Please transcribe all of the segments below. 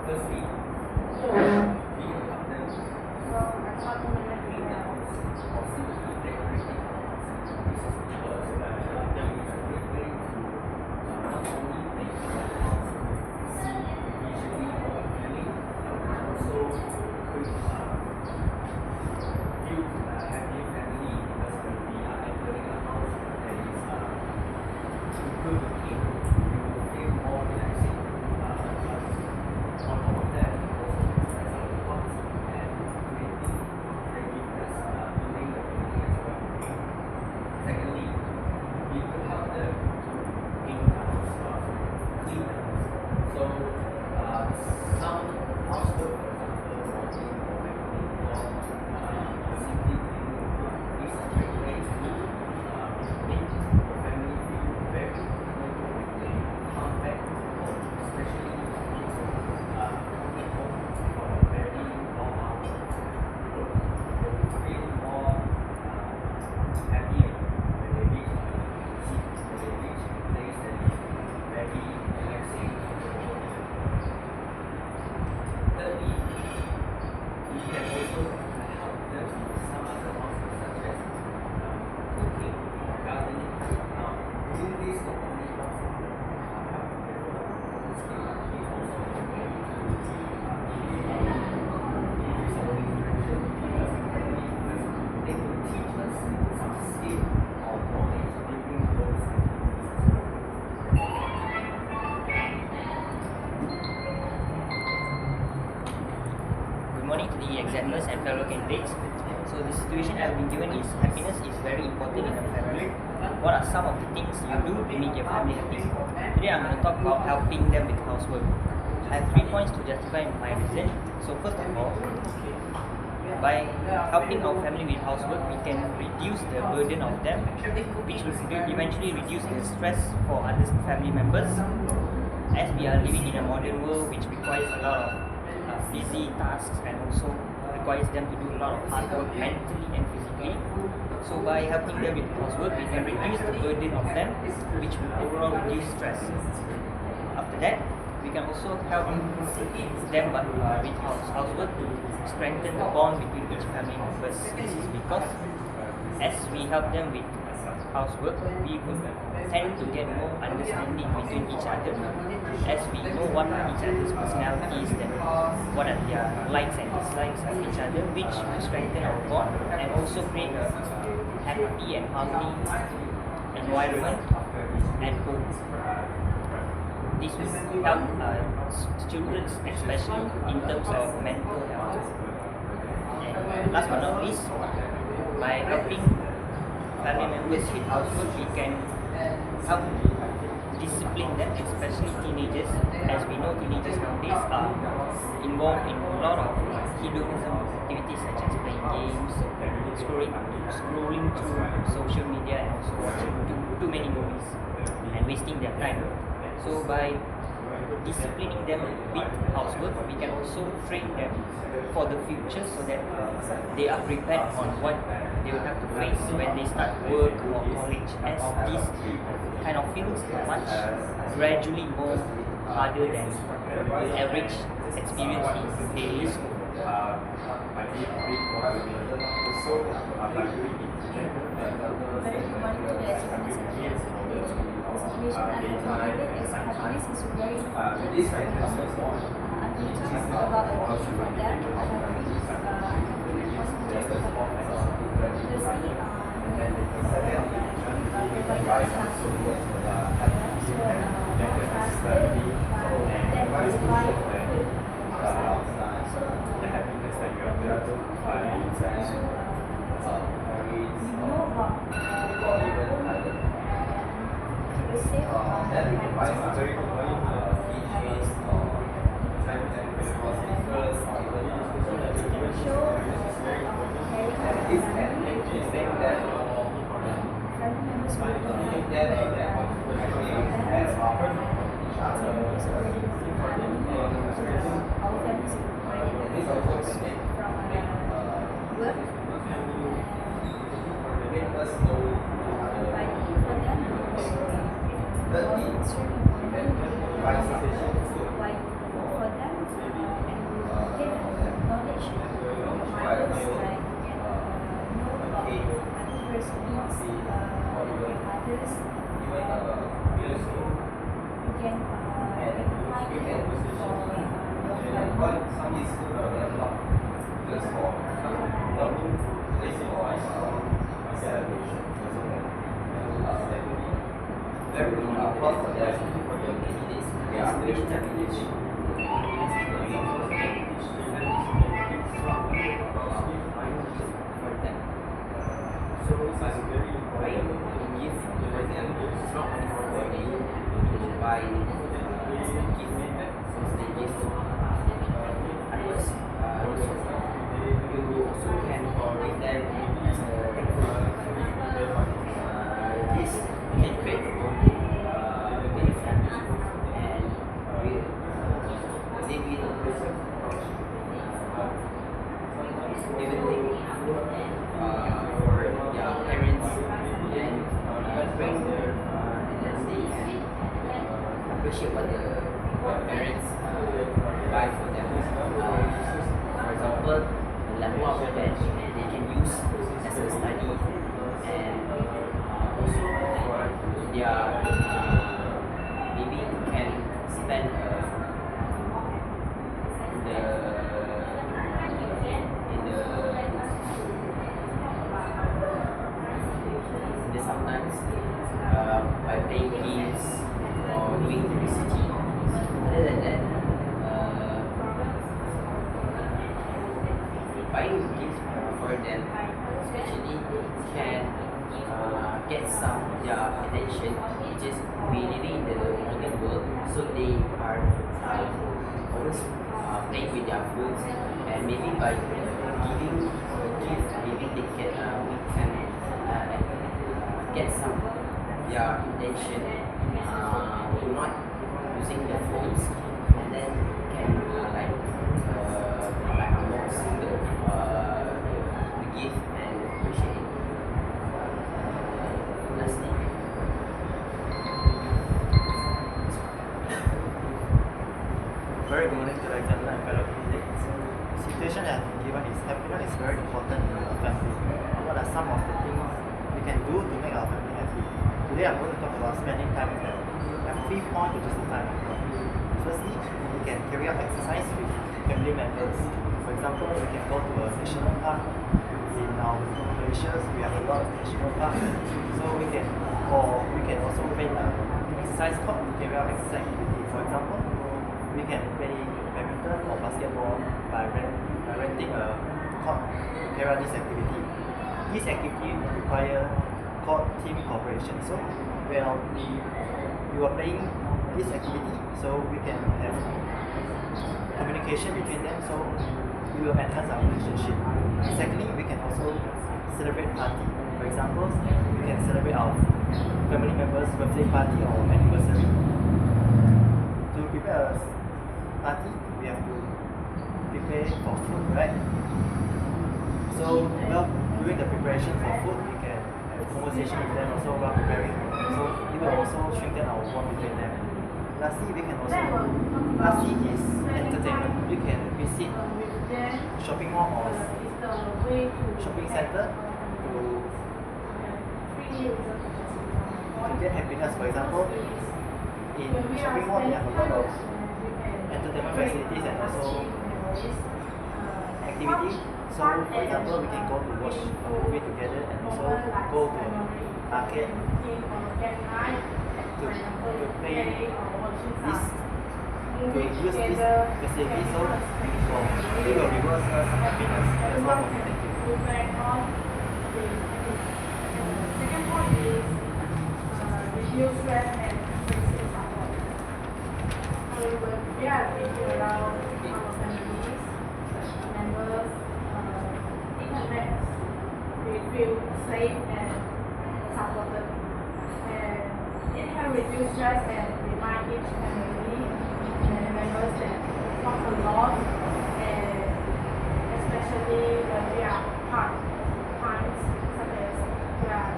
Good morning to the examiners and fellow candidates. So the situation I've been given is happiness is very important in a family. What are some of the things you do to make your family happy? Today I'm going to talk about helping them with housework. I have 3 points to justify my reason. So first of all, by helping our family with housework, we can reduce the burden of them, which will eventually reduce the stress for other family members. As we are living in a modern world which requires a lot of busy tasks and also requires them to do a lot of hard work mentally and physically. So by helping them with housework, we can reduce the burden of them, which will overall reduce stress. After that, we can also help them with housework to strengthen the bond between each family members. This is because as we help them with housework, we would tend to get more understanding between each other, as we know what are each other's personalities and what are their likes and dislikes of each other, which will strengthen our bond and also create a happy and harmony environment and home. This will help children, especially in terms of mental health. And last but not least, by helping family members with housework, we can help discipline them, especially teenagers. As we know, teenagers nowadays are involved in a lot of hedonism activities such as playing games, scrolling through social media, and also watching too many movies and wasting their time. So by disciplining them with housework, we can also train them for the future so that they are prepared on what they will have to face when they start work or college, as these kind of fields are much gradually more harder than the average experience in daily school. Happiness is very important. I'm talking about a few for them. I have positive appreciate what the parents buy for them. For example, the laptop that they can use as a study, and also for their maybe can spend in the sometimes by playing games or doing publicity. Other than that, buying gifts for them actually can get some of their attention, which is we living in the modern world, so they are always playing with their phones, and maybe by giving a gift, maybe they can we can get some their attention to not using their phones, and then can like unboxing the gift and appreciate it. Lastly, very good morning to the examiner and fellow candidates. The situation that I've been given is happiness is very important in our family. What are some of the things we can do to make our family happy? Today I'm going to talk about spending time with them. I have 3 points to justify my point. Firstly, we can carry out exercise with family members. For example, we can go to a national park. In our Malaysia, we have a lot of national parks. So we can also play exercise court to carry out exercise activity. For example, we can play badminton or basketball by renting a court to carry out this activity. This activity require team cooperation. So while we are playing this activity, so we can have communication between them, so we will enhance our relationship. Secondly, we can also celebrate party. For example, we can celebrate our family members' birthday party or anniversary. To prepare a party, we have to prepare for food, right? So during the preparation for food, we can have a conversation with them also while preparing. So it will also strengthen our bond between them. Lastly is entertainment. We can visit shopping mall or shopping center to get happiness. For example, in shopping mall, they have a lot of entertainment facilities and also activity. So, for example, we can go to watch a movie together and also go to an arcade to play this, to use this facility. So, it will reverse us happiness. That's all for me. Thank you. Second point is reduce stress and increase support. When we are thinking around our families, members, internet, we feel safe and supported. And it can reduce stress and remind each family and members that not alone, and especially when we are hard times, such as we are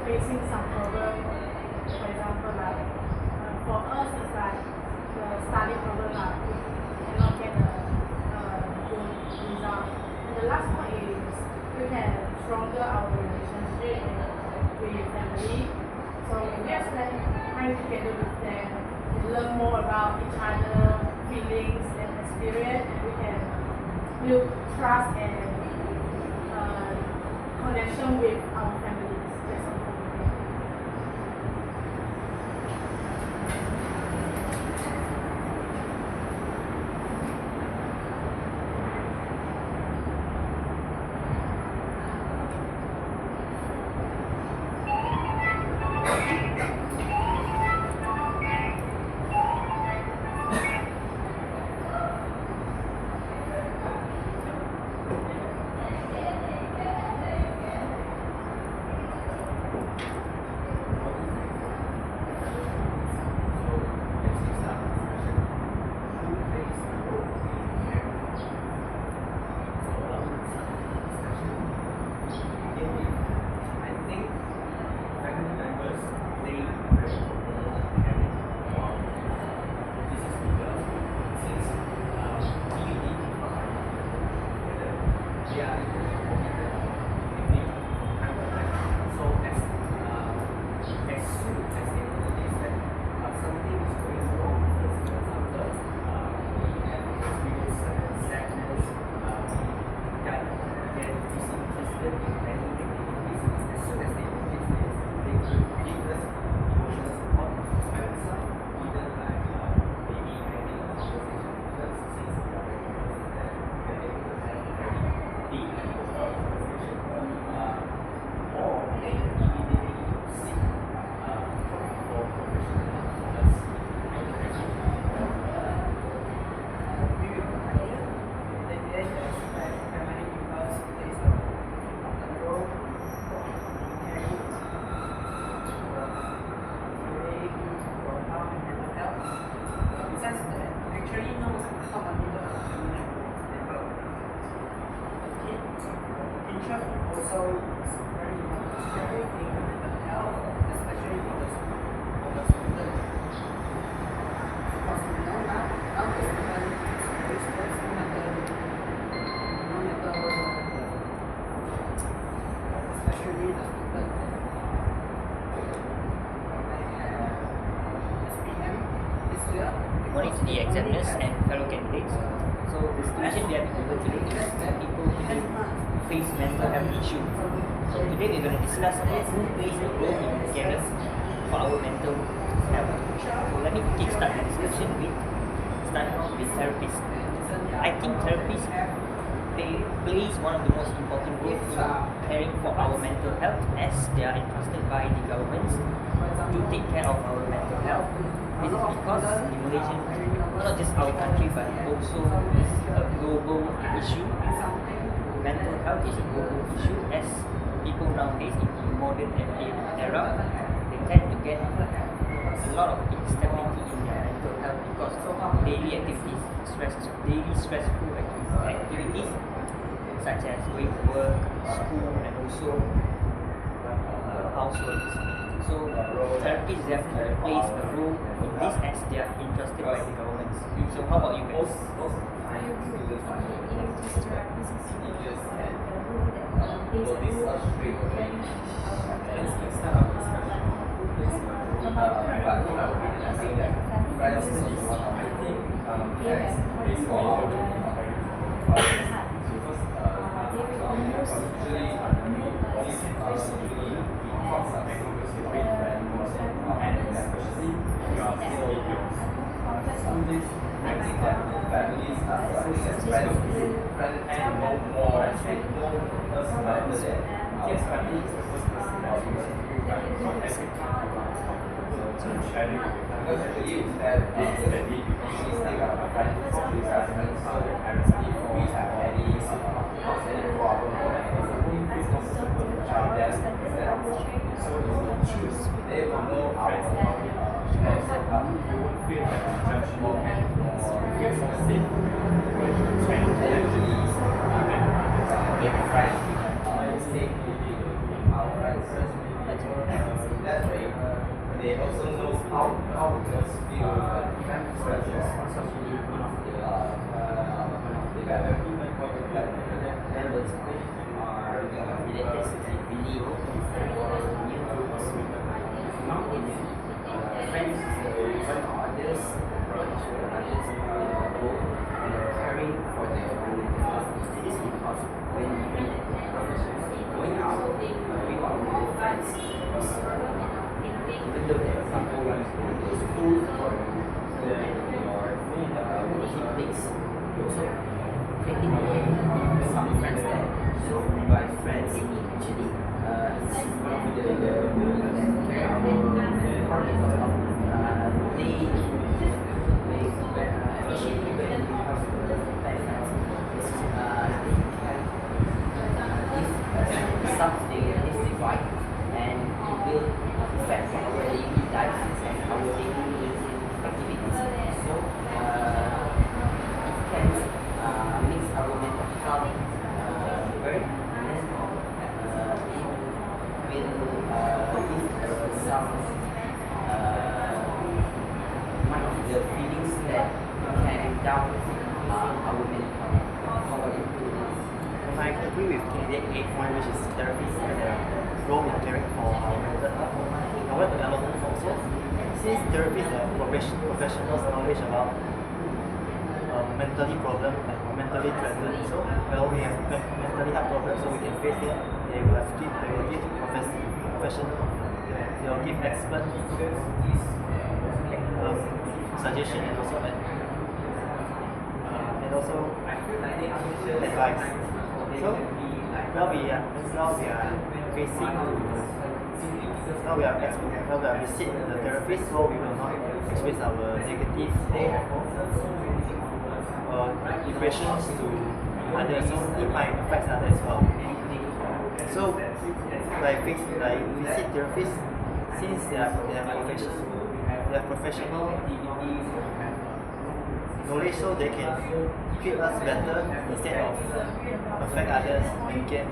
facing some problem. For example, like for us, it's like the study problem, like we cannot get a good result. And the last point is we can stronger our relationship with family. So when we are spending time together with them, we build trust and connection with our families. That's all from me. One is the examiners and fellow candidates. So the situation we have been given today is that people today face mental health issues. So today we're going to discuss about who plays a role in caring for our mental health. So let me kickstart the discussion with starting off with therapists. I think therapists plays one of the most important roles in caring for our mental health, as they are entrusted by the governments to take care of our mental health. This is because in Malaysia, not just our country but also is a global issue. Mental health is a global issue, as people nowadays in the modern era, they tend to get a lot of instability in their mental health because of daily activities, daily stressful activities such as going to work, school, and also households. So therapists definitely plays a role in this, as they are entrusted by the governments. So how about you guys? I agree with EMT's therapists is the role that plays a role in caring They also know how to feel caring for their own taking some friends there. So my friends actually something is right and it will affect our daily life and our daily activities. So it can makes our mental health very mental. It will give some one of the feelings that can down our mental health. How about you? I agree with candidate 8 point, which is therapists and their role in caring for our mental health. However, development also, since therapists have professionals knowledge about mentally problem and mentally threatened, so well we have mentally health problems, so we can face it. They will give professional, they will give expert suggestion and also advice. So now we are facing now we are visit the therapist, so we will not express our negative impressions to others, so it might affect others as well. So like visit therapists, since they are professional knowledge, so they can treat us better instead of affect others and get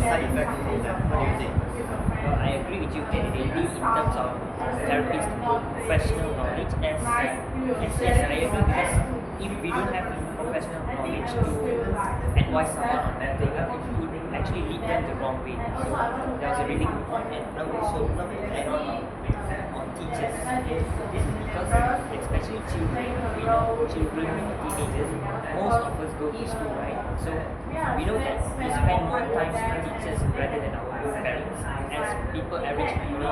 side effects from them. What do you think? Well, I agree with you, candidate D, in terms of therapist professional knowledge as I agree, because if we don't have professional knowledge to advise someone on mental health, it could actually lead them the wrong way. So that was a really good point. And also not to add on teachers, this is because especially children, we know children and teenagers, most of us go to school, right? So we know that we spend more time with teachers rather than our parents, as people average maybe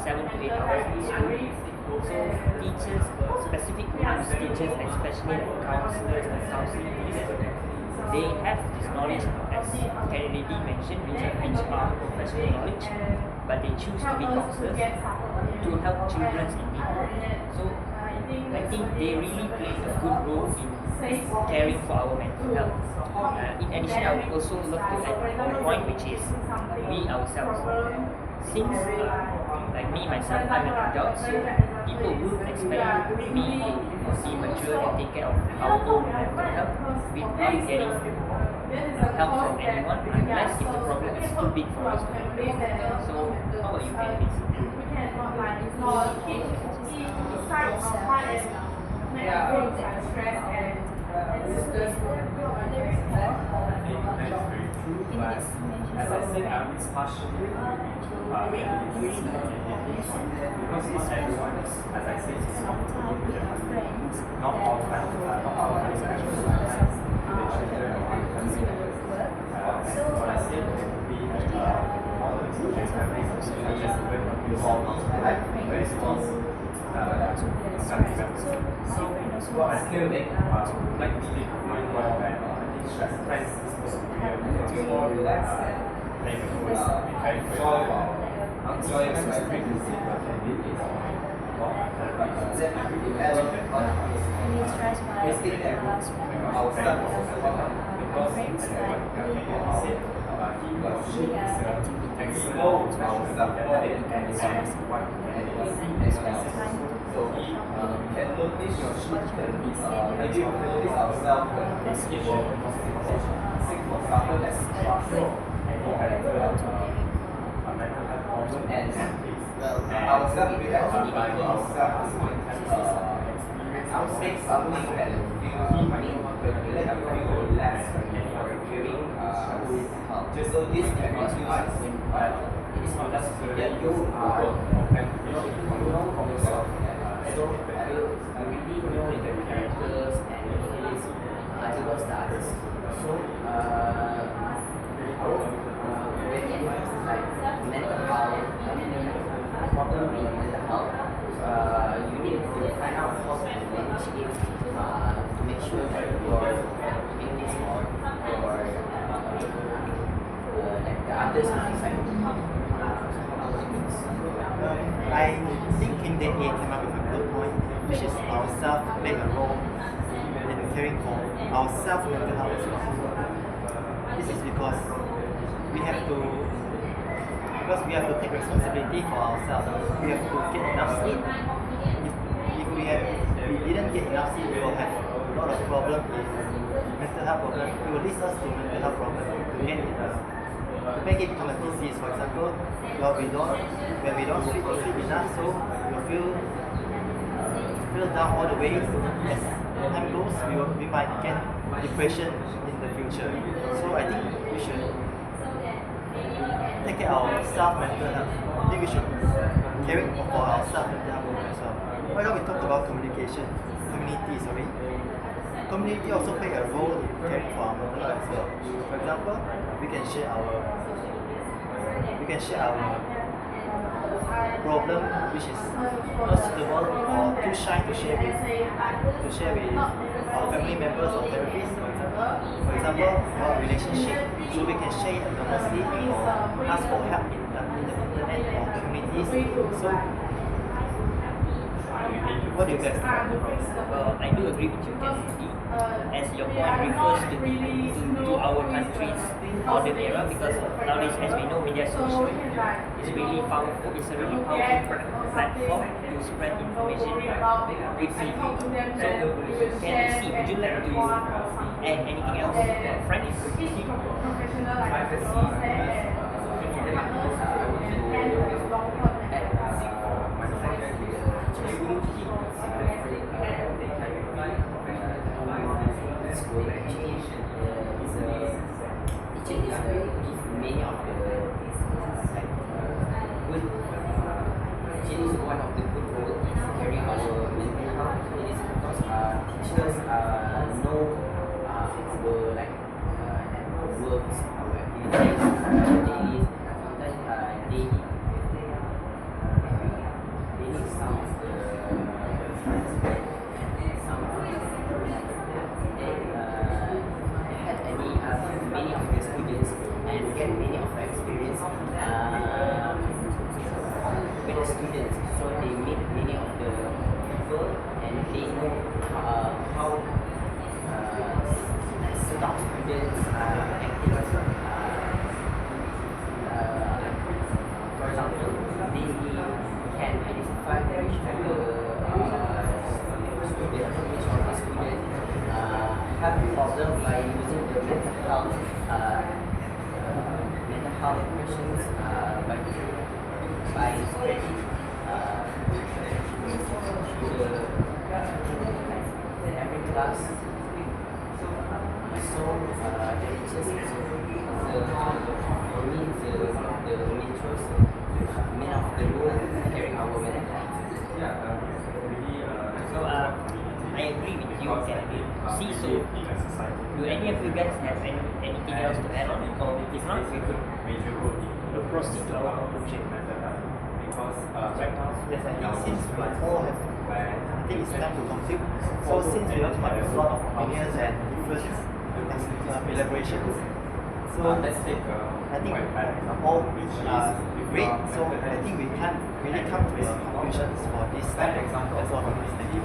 7 to 8 hours in school. So teachers, specific groups, teachers, especially like counselors and counseling teachers, they have this knowledge, as Kennedy mentioned, which are professional knowledge, but they choose to be counselors to help children in need. So I think they really play a good role in caring for our mental health. In addition, I would also love to add one point, which is we ourselves. Since like me myself, I'm an adult, so people would expect me to be mature and take care of our own mental health without getting help from anyone, unless if the problem is too big for us to handle. So how about you, Candice? As I said, it's partially because not everyone is, as I said, it's not all families are actually the children or what I said would be all the children's families are just very small so I still think like we did I think stress friends is supposed to be more relaxed and just so this can be used it is not just that you are from yourself. So I really know the characters and the feelings towards the others. So when it comes to like mental health, problem in mental health, you need to find out how to manage it to make sure that you are caring for our mental health as well. This is because we have to take responsibility for ourselves. We have to get enough sleep. If we didn't get enough sleep, we will have a lot of problem in mental health problem. It will lead us to mental health problem to make it become a disease. For example, when we don't sleep enough, so we will feel down all the way. As time goes, we might get depression in the future. So I think we should take care of our mental health. I think we should care for our mental health as well. Why don't we talk about community? Community also play a role in caring for our mental health as well. For example, we can share our problem which is not suitable or too shy to share with our family members or therapists, for example, our relationship. So we can share it anonymously or ask for help in the internet or communities. So what do you guys think? I do agree with you, Kennedy, as your point refers to our country's modern era, because nowadays, as we know, media social is really powerful. It's a really powerful platform to spread information quickly. So, Kennedy, would you like to add anything else, friends? I agree with you, Kennedy. See, so do any of you guys have anything else to add on? Or if not, we could proceed to our conclusion. Yes, I think since we all have, I think it's time to conclude. So since we also have a lot of opinions and different elaborations, so I think all great. So I think we can't really come to a conclusions for this topic. That's all from this. Thank you.